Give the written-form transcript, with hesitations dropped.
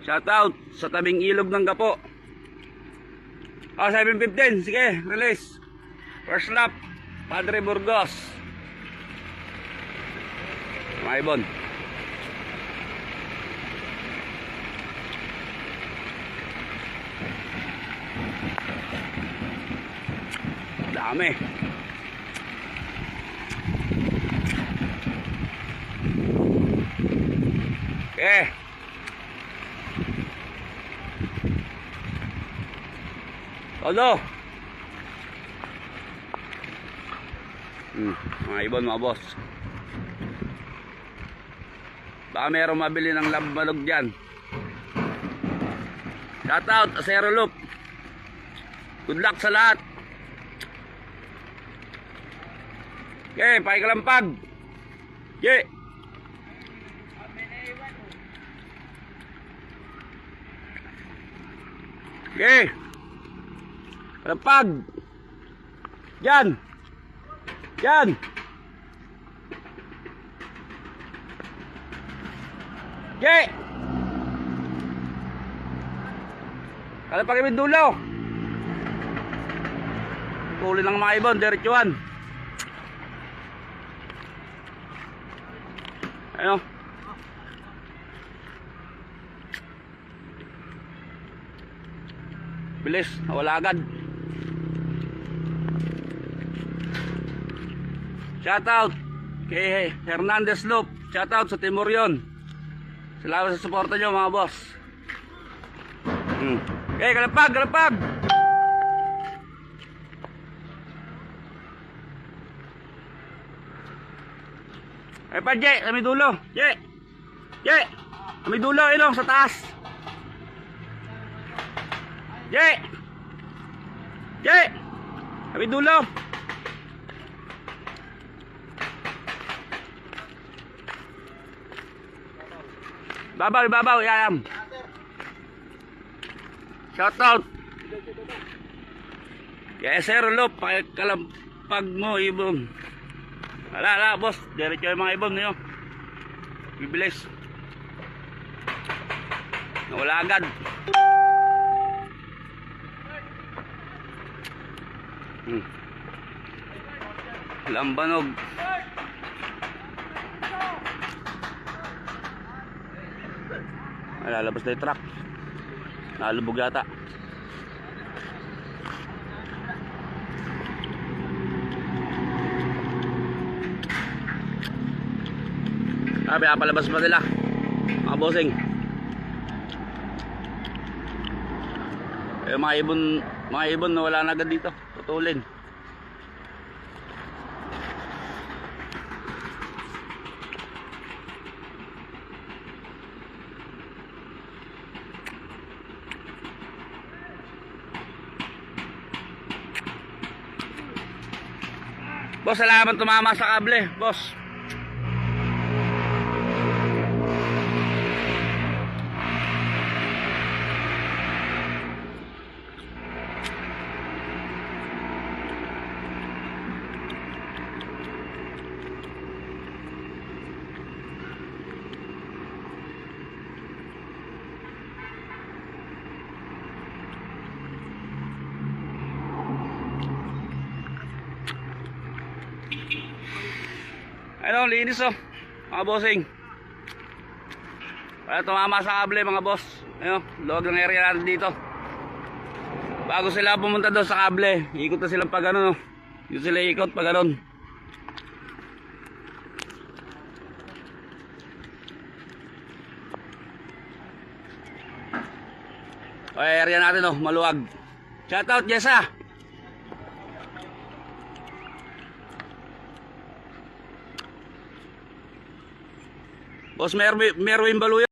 Shoutout sa tabing ilog ng Gapo. 7:15. Sige, release. First lap, Padre Burgos. Mga ibon. Dami. Okay. Todo. Mga ibon, mga boss. Baka merong mabili ng lambanog dyan. Shoutout, Acero Loop. Good luck sa lahat. Okay, pakikalampag. Okay. Okay. Kalampag. Diyan. Diyan. Okay. Kalampag yung dulo. Tuloy ng mga ibon, diretsuhan. Ayun. Bilis, nawala agad. Shoutout kay Hernandez Loop. Shoutout sa Timurion. Salamat sa suporta nyo mga boss. Okay, kalapag, kalapag. Ay pa, Jay, kami dulo. Jay, Jay, kami dulo, ilong sa taas. Jay, Jay, kami dulo. Babaw, babaw, yayam. Shoutout. Kaya Sir Lop, pakikalampag mo, ibon. Ala, boss. Diretso yung mga ibon nyo. Bibilis. Nawala agad. Lambanog. Lalabas na yung truck. Nalubog yata. Sabi, palabas pa nila mga bossing. Mga ibon na wala na agad dito. Tutulin. Boss, salamat tumama sa kable, boss. Ano, linis oh, mga bossing. Para tumama sa kable mga boss. Ayun, loob ng area natin dito. Bago sila pumunta doon sa kable, ikot na silang pag ano, no? Dito sila ikot pag ganon. Okay, area natin oh, maluwag. Shoutout Jessa. Boss Merwin Baluya.